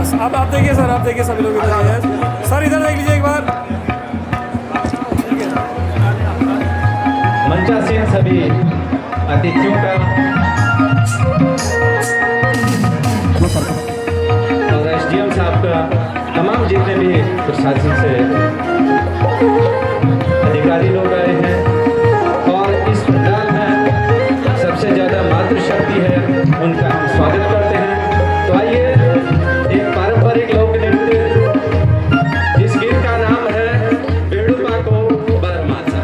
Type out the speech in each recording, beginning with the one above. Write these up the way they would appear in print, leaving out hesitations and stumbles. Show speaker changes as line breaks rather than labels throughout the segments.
बस अब आप देखिए सर, आप देखिए सभी लोग इधर देखिए सर, इधर देख लीजिए एक बार।
मंचासीन सभी अतिथियों का और एसडीएम साहब का, तमाम जितने भी प्रशासन से अधिकारी लोग आए हैं और इस पंडाल में सबसे ज़्यादा मातृशक्ति है, उनका हम स्वागत करते हैं। तो आइए एक पारंपरिक लोक नृत्य जिस गीत का नाम है बेड़ुपा को बरमासा।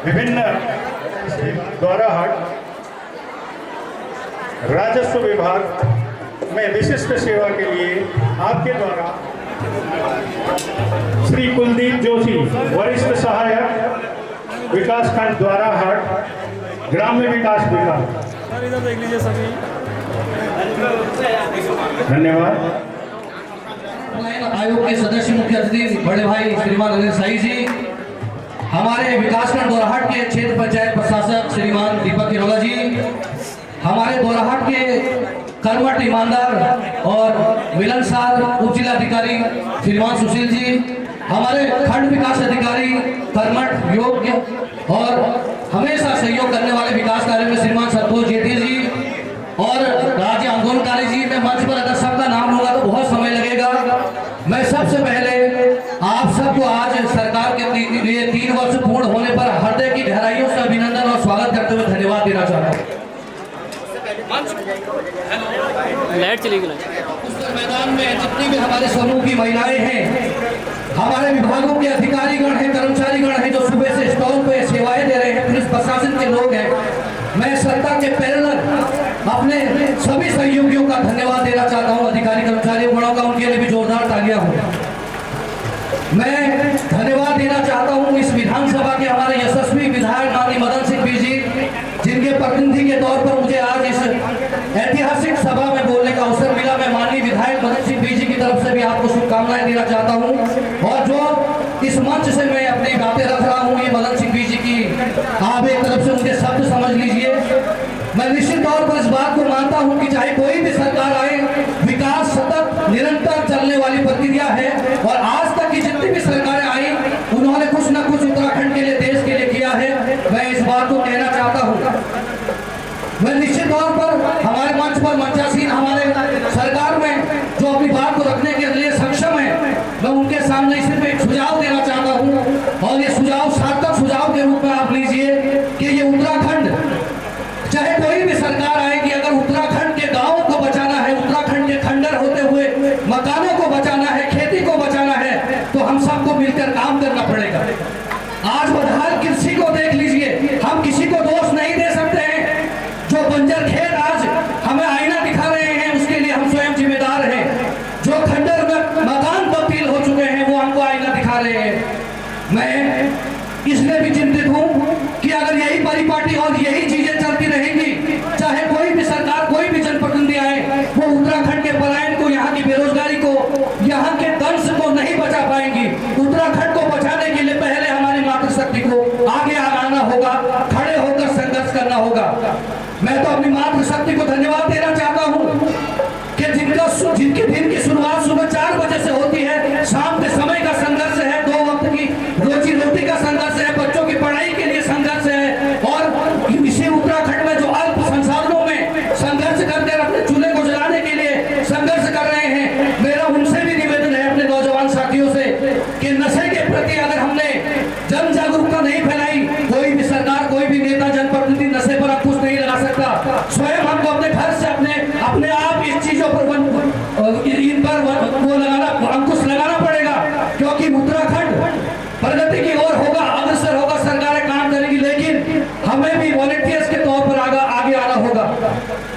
विभिन्न गौराहाट राजस्व विभाग में विशिष्ट सेवा के लिए आपके द्वारा श्री कुलदीप जोशी वरिष्ठ सहायक विकासखंड द्वाराहाट ग्राम्य विकास विभाग।
सर इधर देख लीजिए सभी।
धन्यवाद।
आयोग के सदस्य मुख्य अतिथि बड़े भाई श्रीमान अनिल साई जी, हमारे विकासखंड दोराहाट के क्षेत्र पंचायत प्रशासक श्रीमान दीपक किरोला जी, हमारे दोराहाट के कर्मठ ईमानदार और मिलनसार उप जिलाधिकारी श्रीमान सुशील जी, हमारे खंड विकास अधिकारी कर्मठ योग्य और हमेशा सहयोग करने वाले विकास कार्य में श्रीमान संतोष जेठी जी और राज्य आंदोलनकारी जी। मैं मंच पर अगर सबका नाम लूंगा तो बहुत समय लगेगा। मैं सबसे पहले आप सबको आज सरकार के लिए 3 वर्ष पूर्ण होने पर हृदय की गहराइयों से अभिनंदन और स्वागत करते हुए धन्यवाद देना चाहता हूँ।
लाइट चली गई।
मैदान में जितनी भी हमारे समूह की महिलाएं हैं, हमारे विभागों के अधिकारीगण हैं, कर्मचारीगण हैं जो सुबह से स्टॉल पे सेवाएं दे रहे हैं, पुलिस प्रशासन के लोग हैं, मैं सरकार के पैरेलल अपने सभी सहयोगियों का धन्यवाद देना चाहता हूं। अधिकारी कर्मचारी गणों का उनके लिए भी जोरदार तालियां हो। मैं धन्यवाद देना चाहता हूं इस विधानसभा के हमारे यशस्वी विधायक माननीय मदन सिंह बी जी, जिनके प्रतिनिधि के तौर पर मुझे आज इस ऐतिहासिक सभा में बोलने का अवसर मिला। मैं माननीय विधायक मदन सिंह बी जी की तरफ से भी आपको शुभकामनाएं देना चाहता हूं। और जो इस मंच से मैं अपनी बातें रख रहा हूं, ये मदन सिंह बी जी की आप एक तरफ से मुझे शब्द समझ लीजिए। मैं निश्चित तौर पर इस बात को मानता हूं कि चाहे कोई भी सरकार आए, विकास सतत निरंतर चलने वाली प्रक्रिया है और आज तक की जितनी भी सरकारें आई उन्होंने कुछ न कुछ उत्तराखंड के लिए, देश के लिए किया है। मैं इस बात को कहना चाहता हूं। मैं निश्चित तौर पर हमारे मंच पर मंचासीन हमारे सरकार में जो अपनी बात को रखने के लिए सक्षम है, मैं उनके सामने सिर्फ एक सुझाव देना चाहता हूं और ये सुझाव सार्थक सुझाव के रूप में आप लीजिए कि ये उत्तराखंड, चाहे कोई भी सरकार आएगी, अगर उत्तराखंड के गांवों को बचाना है, उत्तराखंड के खंडर होते हुए मकानों को बचाना है, खेती को बचाना है, तो हम सबको मिलकर काम करना पड़ेगा। आज बदहाल कृषि को देख लीजिए, हम किसी को दोष नहीं दे सकते हैं। जो बंजर खेत आज हमें आईना दिखा रहे हैं, उसके लिए हम स्वयं जिम्मेदार हैं। जो खंडर में मकान तब्दील हो चुके हैं, वो हमको आईना दिखा रहे हैं। मैं इसलिए भी चिंतित हूँ कि अगर यही परिपाटी और यही चीजें चलती रहेंगी, चाहे कोई भी सरकार, कोई भी जनप्रतिनिधि आए, वो उत्तराखंड के पलायन को, यहाँ की बेरोजगारी को, यहाँ के दंश को नहीं बचा पाएंगी। उत्तराखंड को बचाने के लिए पहले हमारी मातृशक्ति को आगे आना होगा, खड़े होकर संघर्ष करना होगा। मैं तो अपनी मातृशक्ति को धन्यवाद देना चाहता हूँ कि जिनके दिन की शुरुआत सुबह 4 बजे से होती है, शाम के समय का संघर्ष है, 2 वक्त की रोजी रोटी का संघर्ष है, बच्चों की पढ़ाई के लिए संघर्ष है और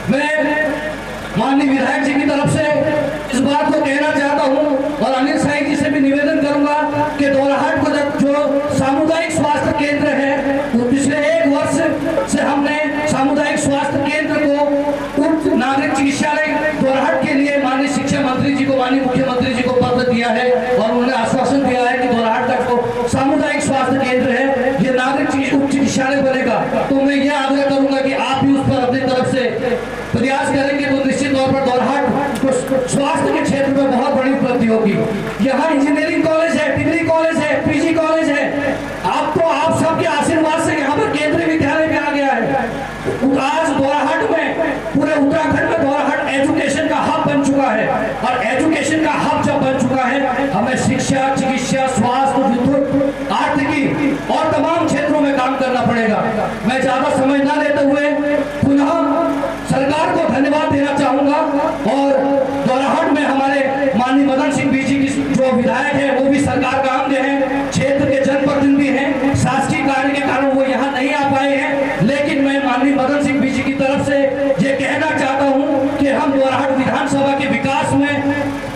मैं माननीय विधायक जी की तरफ से इस बात को कहना चाहता हूं और अनिल साई जी से भी निवेदन करूंगा कि दोराहाट को जो सामुदायिक स्वास्थ्य केंद्र है, वो पिछले 1 वर्ष से हमने सामुदायिक स्वास्थ्य केंद्र को उप नागरिक चिकित्सालय दोराहाट के लिए माननीय शिक्षा मंत्री जी को, माननीय मुख्यमंत्री जी को पत्र दिया है और उन्होंने आश्वासन दिया है कि दोराहाट का जो सामुदायिक स्वास्थ्य केंद्र है ये नागरिक उप चिकित्सालय बनेगा। तो मैं ये आग्रह करूंगा कि आप भी उस पर अपनी तरफ से प्रयास करेंगे तो निश्चित तौर पर दोराहाट को स्वास्थ्य के क्षेत्र में बहुत बड़ी उपलब्धि होगी। यहाँ इंजीनियरिंग कॉलेज है, डिग्री कॉलेज है, पीजी कॉलेज है। आप सबके आशीर्वाद से यहाँ पर केंद्रीय विद्यालय भी आ गया है। आज दोराहाट में, पूरे उत्तराखंड में दोराहाट एजुकेशन का हब बन चुका है और एजुकेशन का हब जब बन चुका है, हमें शिक्षा, चिकित्सा, स्वास्थ्य, विद्युत, आर्थिकी और तमाम क्षेत्रों में काम करना पड़ेगा। मैं ज्यादा समय न लेते हुए पुनः सरकार को धन्यवाद देना चाहूंगा और दोराहाट में हमारे माननीय मदन सिंह बीजी की जो विधायक है वो भी सरकार का अंग है, क्षेत्र के जनप्रतिनिधि हैं। शासकीय कार्य के कारण वो यहाँ नहीं आ पाए हैं, लेकिन मैं माननीय मदन सिंह बीजी की तरफ से ये कहना चाहता हूँ कि हम दोराहाट विधानसभा के विकास में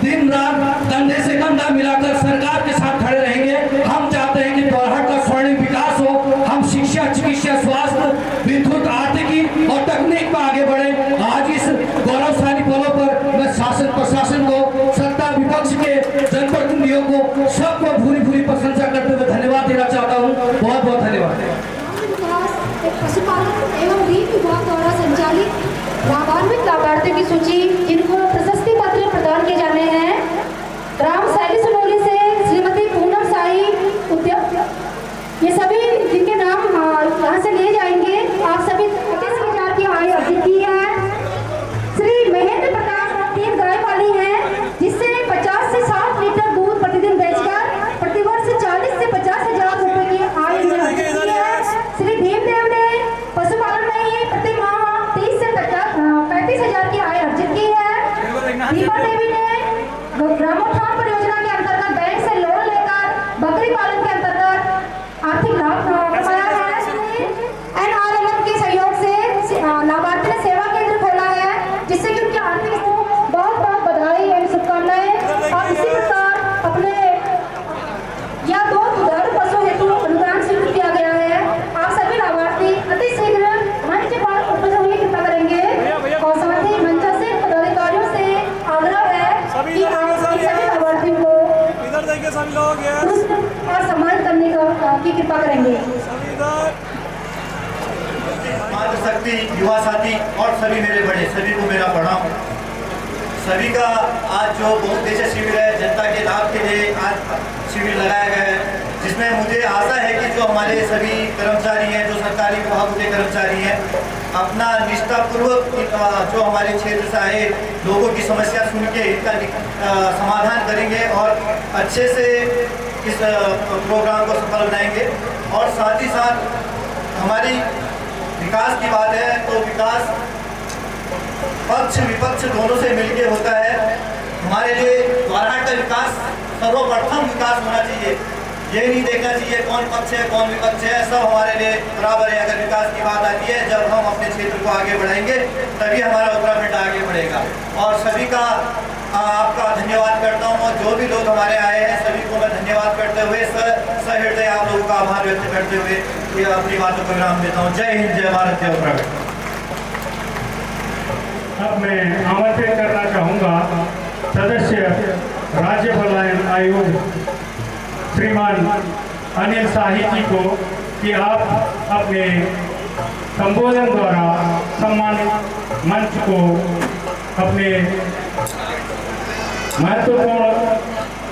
दिन रात कंधे से कंधा मिलाकर सरकार के साथ खड़े रहेंगे। हम चाहते हैं कि दोराहाट का स्वर्णिम विकास हो, हम शिक्षा, चिकित्सा, स्वास्थ्य, विद्युत, आर्थिकी और तकनीक में आगे बढ़े। आज इस गौरवशाली पलों पर मैं शासन प्रशासन को, सत्ता विपक्ष के जनप्रतिनिधियों को, सबको भूरी भूरी प्रशंसा करते हुए धन्यवाद देना चाहता हूँ। बहुत बहुत धन्यवाद।
पशुपालन एवं ऋण विभाग द्वारा संचालित लाभान्वित लाभार्थियों की सूची जिनको प्रशस्ति पत्र प्रदान किए जाने हैं। ग्राम शैली सुनौली से श्रीमती पूनम साई उद्यम, ये सभी जिनके नाम यहाँ से लिए जाएंगे। आप सभी 25,000 की आय अर्जित की है। श्री महेंद्र प्रकाश 3 गाय वाली हैं, जिससे 50 से 60 लीटर दूध प्रतिदिन बेचकर प्रतिवर्ष 40 से 50,000 रुपए की आय अर्जित की है। श्री भीमदेव ने पशुपालन में ही प्रति माह 30 से 35,000 की आय अर्जित की है। दीपा देवी ने ग्रामोत्थान परियोजना के अंतर्गत बैंक से लोन लेकर बकरी पालन के अंतर्गत आर्थिक लाभ कमाया है। NRLM के सहयोग से लाभार्थी ने सेवा केंद्र खोला है, जिससे कि उनकी आर्थिक स्थिति बहुत बहुत बधाई एवं शुभकामनाएं। और इसी प्रकार अपने या 2 दुधारू पशु हेतु अनुदान स्वीकृत किया गया है। आप सभी लाभार्थी अति शीघ्र मंच पर उपस्थित होने की कृपा करेंगे और साथ ही मंच से पदाधिकारियों से आग्रह है कि आप सभी लाभार्थियों को
इधर देखिए सभी लोग,
पुरस्कृत और सम्मानित करने की कृपा करेंगे।
मातृशक्ति, युवा साथी और सभी मेरे बड़े, सभी को मेरा प्रणाम। सभी का आज जो बहुउद्देशीय शिविर है, जनता के लाभ के लिए आज शिविर लगाया गया है, जिसमें मुझे आशा है कि जो हमारे सभी कर्मचारी हैं, जो सरकारी विभागों के कर्मचारी हैं, अपना निष्ठापूर्वक जो हमारे क्षेत्र से आए लोगों की समस्या सुन के इनका समाधान करेंगे और अच्छे से इस प्रोग्राम को सफल बनाएंगे। और साथ ही साथ हमारी विकास की बात है तो विकास पक्ष विपक्ष दोनों से मिलकर होता है। हमारे लिए दोराहाट का विकास सर्वप्रथम विकास होना चाहिए। ये नहीं देखना चाहिए कौन पक्ष है कौन विपक्ष है, सब हमारे लिए बराबर है। अगर विकास की बात आती है, जब हम अपने क्षेत्र को आगे बढ़ाएंगे तभी हमारा उत्तराखंड आगे बढ़ेगा। और सभी का आपका धन्यवाद करता हूँ और जो भी लोग हमारे आए हैं सभी को मैं धन्यवाद करते हुए सहृदय आप लोगों का आभार व्यक्त करते हुए ये अपनी बातों को विराम देता हूँ। जय हिंद, जय भारत, जय उत्तराखंड।
अब मैं आमंत्रित करना चाहूँगा सदस्य राज्य पलायन आयोग श्रीमान अनिल शाही जी को कि आप अपने संबोधन द्वारा सम्मानित मंच को अपने महत्वपूर्ण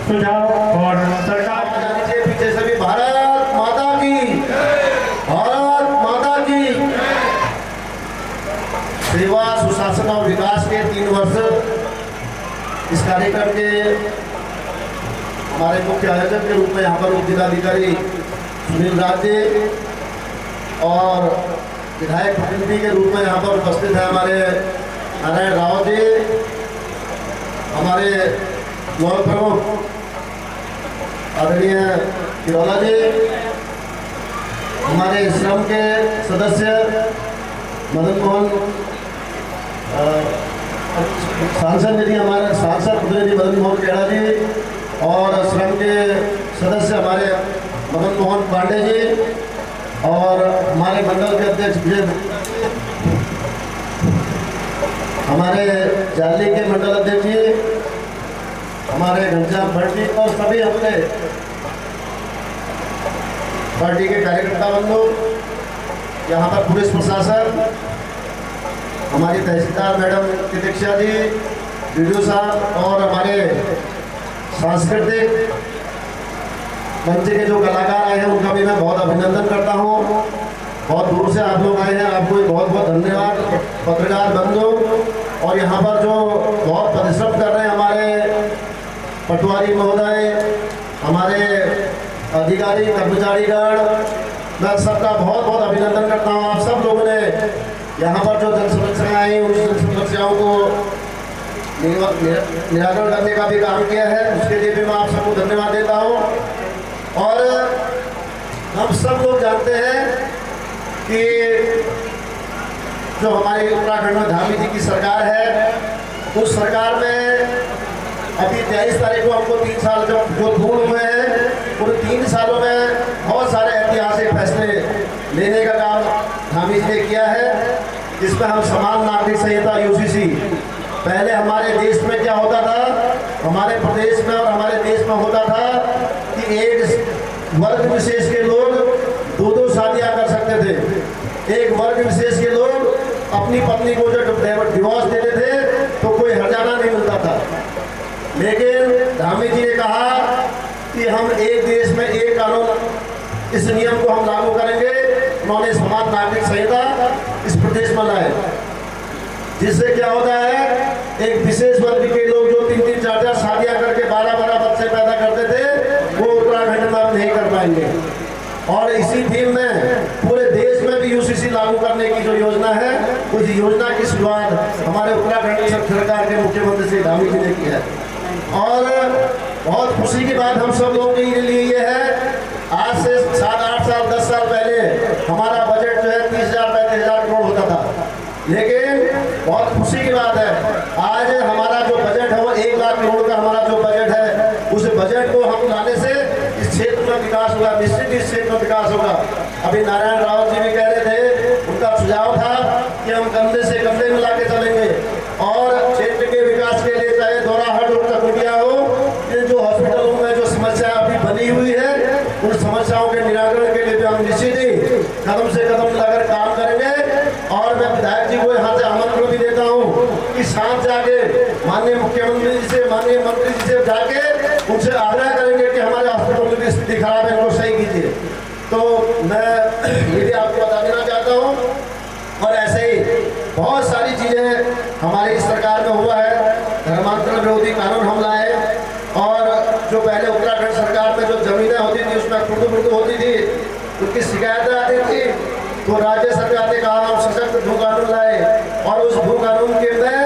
सुझाव और सरकार
के पीछे सभी भारत माता की, भारत माता की। सेवा, सुशासन और विकास के 3 वर्ष इस कार्यक्रम के हमारे मुख्य आयोजक के रूप में यहाँ पर उप जिलाधिकारी सुनील राज जी और विधायक प्रतिनिधि के रूप में यहाँ पर उपस्थित है हमारे नारायण राव जी, हमारे नौल प्रमुख आदरणीय किरौला जी, हमारे श्रम के सदस्य मदन मोहन सांसद निधि हमारे सांसद प्रतिनिधि मदन मोहन खेड़ा जी और श्रम के सदस्य हमारे मदन मोहन पांडे जी और हमारे मंडल के अध्यक्ष हमारे जाली के मंडल अध्यक्ष जी, हमारे घनश्याम भट्ट जी और सभी अपने पार्टी के कार्यकर्ता बंधु, यहाँ पर पुलिस प्रशासन, हमारी तहसीलदार मैडम प्रतीक्षा जी, वीडियो साहब और हमारे सांस्कृतिक मंच के जो कलाकार आए हैं उनका भी मैं बहुत अभिनंदन करता हूँ। बहुत दूर से आप लोग आए हैं, आपको बहुत बहुत धन्यवाद। पत्रकार बंधु और यहाँ पर जो बहुत परिश्रम कर रहे हैं हमारे पटवारी महोदय, हमारे अधिकारी कर्मचारीगण, मैं सबका बहुत बहुत अभिनंदन करता हूँ। आप सब लोगों ने यहाँ पर जो जन समस्याएं आई उन जन समस्याओं को निराकरण करने का भी काम किया है, उसके लिए भी मैं आप सबको धन्यवाद देता हूँ। और हम सब लोग जानते हैं कि जो हमारे उत्तराखंड में धामी जी की सरकार है, उस सरकार में अभी 23 तारीख को हमको 3 साल जो पूर्ण हुए हैं, उन 3 सालों में बहुत सारे ऐतिहासिक फैसले लेने का काम धामी जी ने किया है, जिसमें हम समान नागरिक संहिता यूसीसी, पहले हमारे देश में क्या होता था, हमारे प्रदेश में और हमारे देश में होता था कि एक वर्ग विशेष के लोग 2-2 शादियां कर सकते थे। एक वर्ग विशेष के लोग अपनी पत्नी को जो डिवोर्स देते थे तो कोई हर्जाना नहीं मिलता था। लेकिन धामी जी ने कहा कि हम एक देश में एक कानून, इस नियम को हम लागू करेंगे। उन्होंने समान नागरिक संहिता इस प्रदेश में लाए, जिससे क्या होता है, एक विशेष वर्ग के लोग जो 3-3, 4-4 शादियां करके 12-12 बच्चे पैदा करते थे, वो उत्तराखंड में अब नहीं कर पाएंगे। और इसी थीम में पूरे देश में भी यूसीसी लागू करने की जो योजना है, उस योजना की शुरुआत हमारे उत्तराखंड सरकार के मुख्यमंत्री श्री धामी जी ने की है। और बहुत खुशी की बात हम सब लोगों के लिए ये है, आज से 7-8 साल 10 साल पहले हमारा बजट जो है 30,000-35,000 करोड़ होता था। लेकिन बहुत खुशी की बात है, आज हमारा जो बजट है वो 1 लाख करोड़ का हमारा जो बजट है, उस बजट को हम लाने से इस क्षेत्र में विकास होगा, निश्चित इस क्षेत्र में विकास होगा। अभी नारायण राव जी भी कह रहे थे, उनका सुझाव था कि हम कंधे से कंधे मिला के चलेंगे और क्षेत्र के विकास के लिए चाहे दौराहट हो, तकनीकिया हो, ये जो हॉस्पिटलों में जो समस्या अभी बनी हुई है, उन समस्याओं के निराकरण के लिए भी हम निश्चित ही कदम से कदम मिलाकर काम करेंगे। और मैं विधायक जी को यहाँ से आमंत्रण भी देता हूँ कि साथ जाके माननीय मुख्यमंत्री जी से, माननीय मंत्री जी से जाके उनसे आग्रह करेंगे कि हमारे हॉस्पिटलों की स्थिति खराब है, इनको सही कीजिए। तो मैं ये भी आपको बता देना चाहता हूँ। और ऐसे ही बहुत सारी चीज़ें हमारी इस सरकार में हुआ है। धर्मांतरण विरोधी कानून हम लाए, और जो पहले उत्तराखंड सरकार में जो जमीनें होती थी उसमें खुर्द होती थी, उनकी शिकायतें आती थी, तो राज्य सरकार ने कहा हम सशक्त भू कानून लाए, और उस भू कानून के में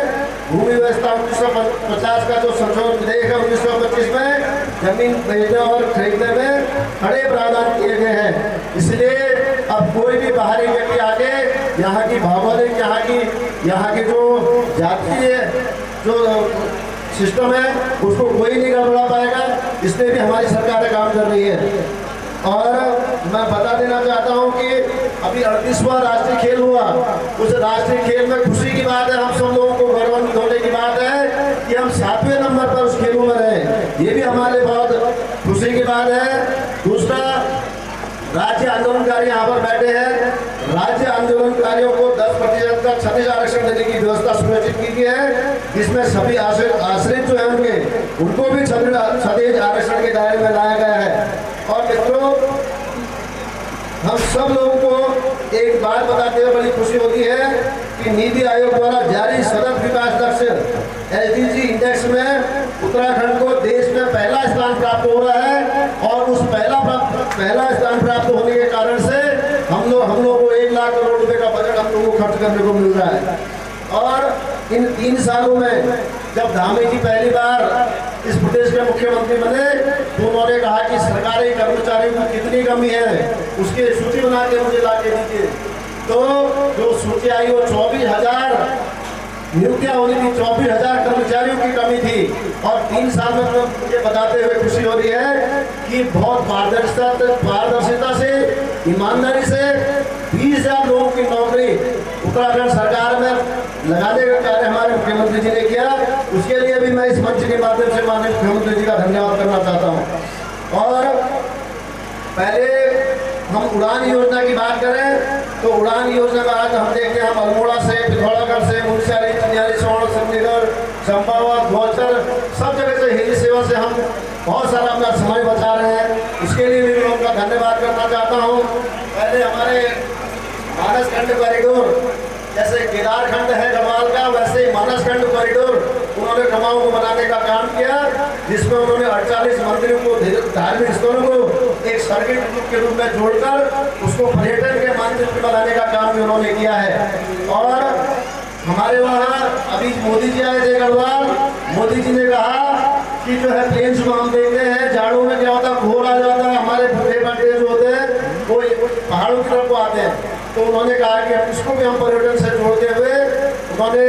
भूमि व्यवस्था 1950 का जो संशोधन विधेयक है 1925 में जमीन बेचने और खरीदने में कड़े प्रावधान किए गए हैं। इसलिए अब कोई भी बाहरी व्यक्ति आके यहाँ की भौगोलिक, यहाँ की जो जातीय जो सिस्टम है उसको कोई नहीं गड़बड़ा पाएगा। इसलिए भी हमारी सरकार काम कर रही है। और मैं बता देना चाहता हूं कि अभी 38वां राष्ट्रीय खेल हुआ, उस राष्ट्रीय खेल में खुशी की बात है, हम सब लोगों को गौरवान्वित होने की बात है कि हम 7वें नंबर पर उस खेलों में रहे। ये भी हमारे बहुत खुशी की बात है। दूसरा, राज्य आंदोलनकारी यहाँ पर बैठे हैं, राज्य आंदोलनकारियों को 10% का क्षतिज आरक्षण देने की व्यवस्था सुनिश्चित की गई है, जिसमें सभी आश्रित जो है उनको भी क्षतिज आरक्षण के दायरे में लाया गया है। और मित्रों, हम सब लोगों को एक बात बताते हुए बड़ी खुशी होती है कि नीति आयोग द्वारा जारी सतत विकास लक्ष्य SDG इंडेक्स में उत्तराखंड को देश में पहला स्थान प्राप्त हो रहा है। और उस पहला स्थान प्राप्त होने के कारण से हम लोग को 1 लाख करोड़ रुपए का बजट हम लोगों को खर्च करने को मिल रहा है। और इन 3 सालों में जब धामी जी पहली बार इस प्रदेश के मुख्यमंत्री बने तो उन्होंने कहा कि सरकारी कर्मचारियों की कितनी कमी है उसकी सूची बना के मुझे ला के दीजिए। तो जो सूची आई वो 24,000 नियुक्तियां होनी थी, 24,000 कर्मचारियों की कमी थी। और 3 साल में मुझे बताते हुए खुशी हो रही है कि बहुत पारदर्शिता से, ईमानदारी से 20,000 लोगों की नौकरी उत्तराखंड सरकार में लगाने का कार्य हमारे मुख्यमंत्री जी ने किया। उसके लिए भी मैं इस मंच के माध्यम से माननीय मुख्यमंत्री जी का धन्यवाद करना चाहता हूँ। और पहले हम उड़ान योजना की बात करें तो उड़ान योजना का आज हम देखते हैं, हम अल्मोड़ा से, पिथौरागढ़ से, मुनस्यारी, चिन्यारी, स्वर्ण, सिमलीगढ़, चंपावत, गौचर, सब जगह से हिंदी सेवा से हम बहुत सारा अपना समय बचा रहे हैं। उसके लिए भी मैं उनका धन्यवाद करना चाहता हूँ। पहले हमारे मानसखंड कॉरिडोर, जैसे केदारखंड है गढ़वाल का, वैसे ही मानसखंड कॉरिडोर उन्होंने कुमाऊं को बनाने का काम किया, जिसमें उन्होंने 48 मंदिरों को, धार्मिक स्थलों को एक सर्किट के रूप में जोड़कर उसको पर्यटन के माध्यम से बनाने का काम भी उन्होंने किया है। और हमारे वहाँ अभी मोदी जी आए थे गढ़वाल, मोदी जी ने कहा कि जो है प्लेन्स में हम देखते हैं जाड़ों में क्या होता है, घोर आ जाता है, हमारे बड़े जो होते हैं वो पहाड़ों की तरफ को आते हैं। तो उन्होंने कहा कि उसको भी हम पर्यटन से जोड़ते हुए उन्होंने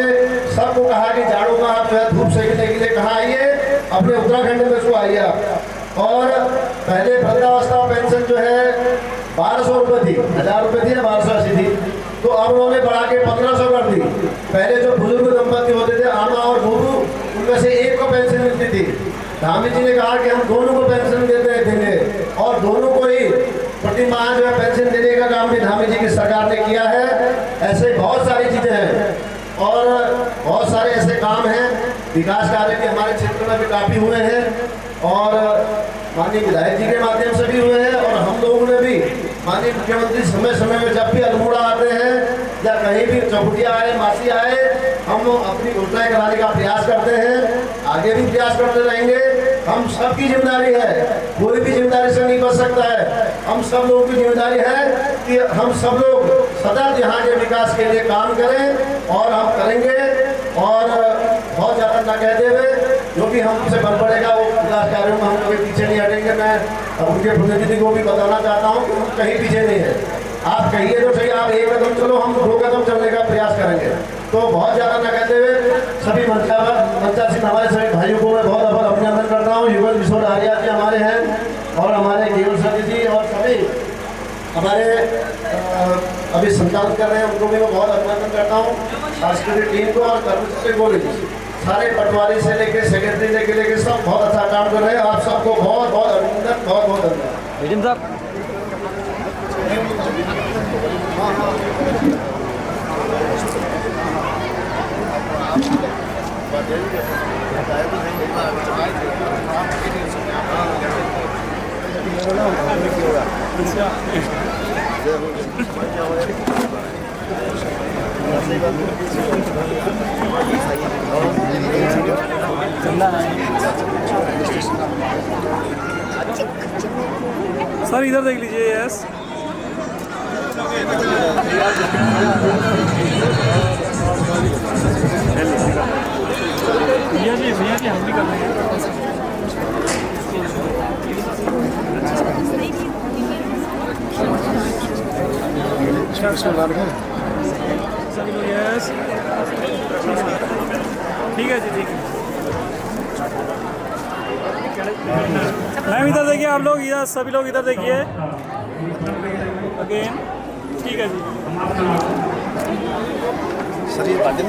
सबको कहा कि जाड़ों में आप जो है धूप सेकने के लिए कहाँ आइए, अपने उत्तराखंड में इसको आइए आप। और पहले वृद्धावस्था पेंशन जो है 1200 रुपये थी, 1000 रुपये थी या 1280 थी, तो अब उन्होंने बढ़ा के 1500 कर दी। पहले जो बुजुर्ग दंपति होते थे, आमा और बूबू, उनमें से एक को पेंशन मिलती थी। धामी जी ने कहा कि हम दोनों को पेंशन देंगे और दोनों को ही प्रति माह जो है पेंशन देने का काम भी धामी जी की सरकार ने किया है। ऐसे बहुत सारी चीज़ें हैं और बहुत सारे ऐसे काम हैं, विकास कार्य भी हमारे क्षेत्र में भी काफ़ी हुए हैं और माननीय विधायक जी के माध्यम से भी हुए हैं। और हम लोगों ने भी माननीय मुख्यमंत्री समय समय में जब भी अल्मोड़ा आते हैं या कहीं भी चौकुटिया आए, मासी आए, हम अपनी घोषणाएं कराने का प्रयास करते हैं, आगे भी प्रयास करते रहेंगे। हम सबकी जिम्मेदारी है, कोई भी जिम्मेदारी से नहीं बच सकता है। हम सब लोगों की जिम्मेदारी है कि हम सब लोग सतत यहाँ के विकास के लिए काम करें और हम करेंगे। और बहुत ज़्यादा ना कहते हुए जो भी हमसे बन पड़ेगा वो विकास कार्यों में हम कभी पीछे नहीं हटेंगे। मैं उनके प्रतिनिधि को भी बताना चाहता हूँ कि हम कहीं पीछे नहीं है। आप कहिए तो सही, आप एक कदम चलो, हम 2 कदम चलने का प्रयास करेंगे। तो बहुत ज़्यादा ना कहते हुए सभी मंचासीन हमारे सभी भाइयों को मैं बहुत अभिनंदन करता हूँ। युगल किशोर आर्या जी हमारे हैं और हमारे केवल सती जी और सभी हमारे अभी संचालित कर रहे हैं, उनको भी मैं बहुत अभिनंदन करता हूँ। सांस्कृतिक टीम को और कर्मचारी को भी, सारे पटवारी से लेके सेक्रेटरी लेके सब बहुत अच्छा काम कर रहे हैं। आप सबको बहुत बहुत अभिनंदन, बहुत बहुत धन्यवाद।
सर इधर देख लीजिए। यस भैया जी हम भी कर रहे हैं। यस ठीक है जी, ठीक है मैम इधर देखिए, आप लोग इधर, सभी लोग इधर देखिए अगेन। ठीक है जी
सर, ये बातें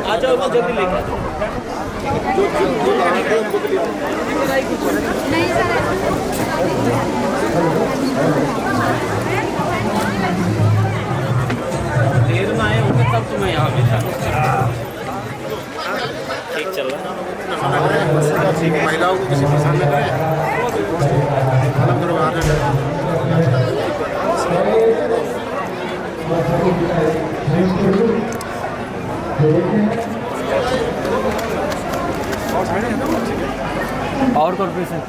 आ जाओ, जल्दी लेके
नहीं सर,
देर में आए होंगे तब तुम्हें यहाँ ठीक चल रहा है।
महिलाओं को किसी पसंद नहीं है।
और कॉर्पोरेशन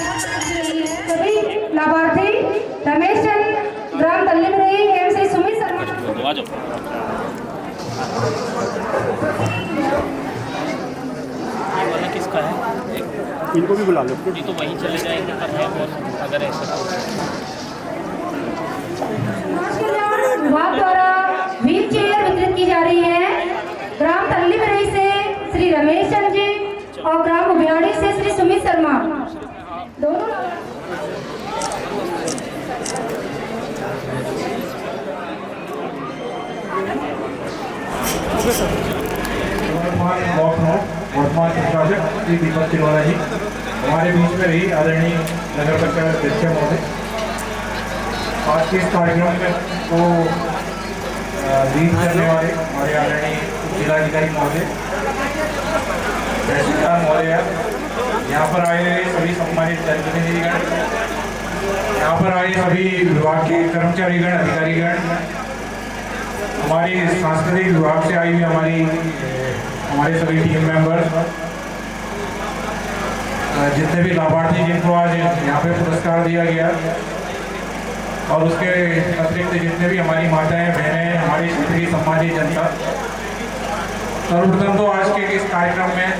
सभी लाभार्थी रमेश चंद ग्राम तल्लीम रही एवं श्री सुमित शर्मा।
ये वाला किसका है?
इनको भी बुला लो।
ये तो वहीं चले जाएंगे पर है और अगर ऐसा
समाज कल्याण विभाग द्वारा व्हील चेयर वितरित की जा रही है। ग्राम तल्लीम रही से श्री रमेश चंद जी और ग्राम उबियाड़ी से श्री सुमित शर्मा दोनों।
वर्तमान प्रशासक श्री दीपक तिवारी जी हमारे बीच में रही आदरणीय नगर पंचायत अध्यक्ष महोदय। आज के इस कार्यक्रम को लीड करने वाले हमारे आदरणीय जिलाधिकारी महोदय, तहसीलदार महोदय, यहाँ पर आए हुए सभी सम्मानित जनप्रतिनिधिगण, यहाँ पर आए सभी विभाग के कर्मचारीगण, अधिकारीगण, हमारी सांस्कृतिक विभाग से आई हुई हमारे सभी टीम मेंबर्स, जितने भी लाभार्थी जिनको आज यहाँ पे पुरस्कार दिया गया, और उसके अतिरिक्त जितने भी हमारी माताएं, बहनें, हमारी क्षेत्र की सम्मानित जनता, सर्वप्रथम तो आज के इस कार्यक्रम में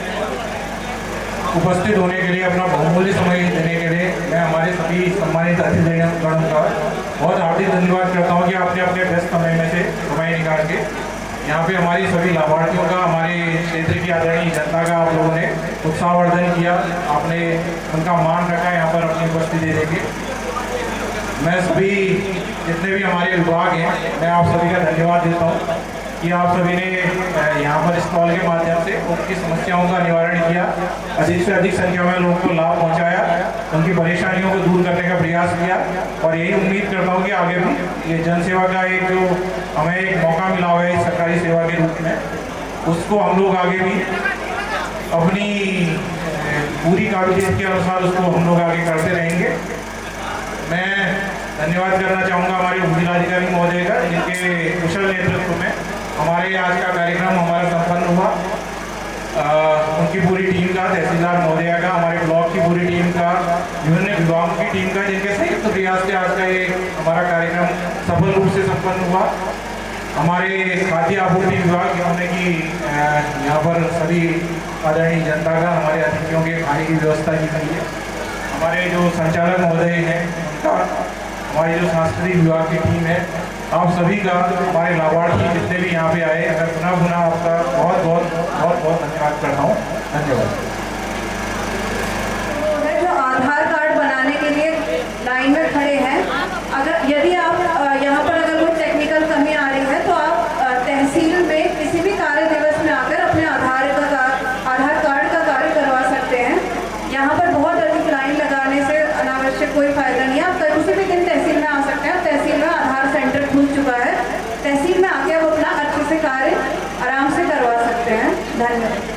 उपस्थित होने के लिए, अपना बहुमूल्य समय देने के लिए मैं हमारे सभी सम्मानित अतिथिगण का बहुत हार्दिक धन्यवाद करता हूँ कि आपने अपने व्यस्त समय में से समय निकाल के यहाँ पे हमारी सभी लाभार्थियों का, हमारे क्षेत्र की आदरणीय जनता का आप लोगों ने उत्साहवर्धन किया, आपने उनका मान रखा यहाँ पर अपनी उपस्थिति देके। मैं सभी जितने भी हमारे विभाग हैं, मैं आप सभी का धन्यवाद देता हूँ कि आप सभी ने यहाँ पर स्टॉल के माध्यम से उनकी समस्याओं का निवारण किया, अधिक से अधिक संख्या में लोगों को लाभ पहुँचाया, उनकी परेशानियों को दूर करने का प्रयास किया, और यही उम्मीद करता हूँ कि आगे भी ये जन सेवा का एक जो हमें एक मौका मिला हुआ है सरकारी सेवा के रूप में, उसको हम लोग आगे भी अपनी पूरी काबिलियत के अनुसार उसको हम लोग आगे करते रहेंगे। मैं धन्यवाद करना चाहूँगा हमारे जिलाधिकारी महोदय का, जिनके कुशल नेतृत्व में हमारे आज का कार्यक्रम हमारा संपन्न हुआ। उनकी पूरी टीम का, तहसीलदार महोदय का, हमारे ब्लॉक की पूरी टीम का, विभिन्न विभागों की टीम का, जिनके संयुक्त प्रयास से आज का ये हमारा कार्यक्रम सफल रूप से संपन्न हुआ। हमारे खाद्य आपूर्ति विभाग जिन्होंने कि यहाँ पर सभी आदरणीय जनता का, हमारे अतिथियों के खाने की व्यवस्था की गई है। हमारे जो संचालक महोदय हैं उनका, हमारी जो सांस्कृतिक विभाग की टीम है, आप सभी का, हमारे लाभार्थी जितने भी यहाँ पे आए, मैं पुनः आपका बहुत बहुत धन्यवाद करता हूँ। धन्यवाद।
जो आधार कार्ड बनाने के लिए लाइन में खड़े हैं, अगर यदि आप यहाँ पर अगर कोई टेक्निकल कमी आ रही है तो आप तहसील में किसी भी कार्य दिवस में आकर अपने आधार कार्ड का कार्य करवा सकते हैं। यहाँ पर बहुत अधिक लाइन लगाने से अनावश्यक कोई फायदा नहीं है। आप किसी भी दिन तहसील में आ सकते हैं। तहसील में आधार सेंटर खुल चुका है। तहसील में आके आप अपना अच्छे से कार्य आराम से करवा सकते हैं। धन्यवाद।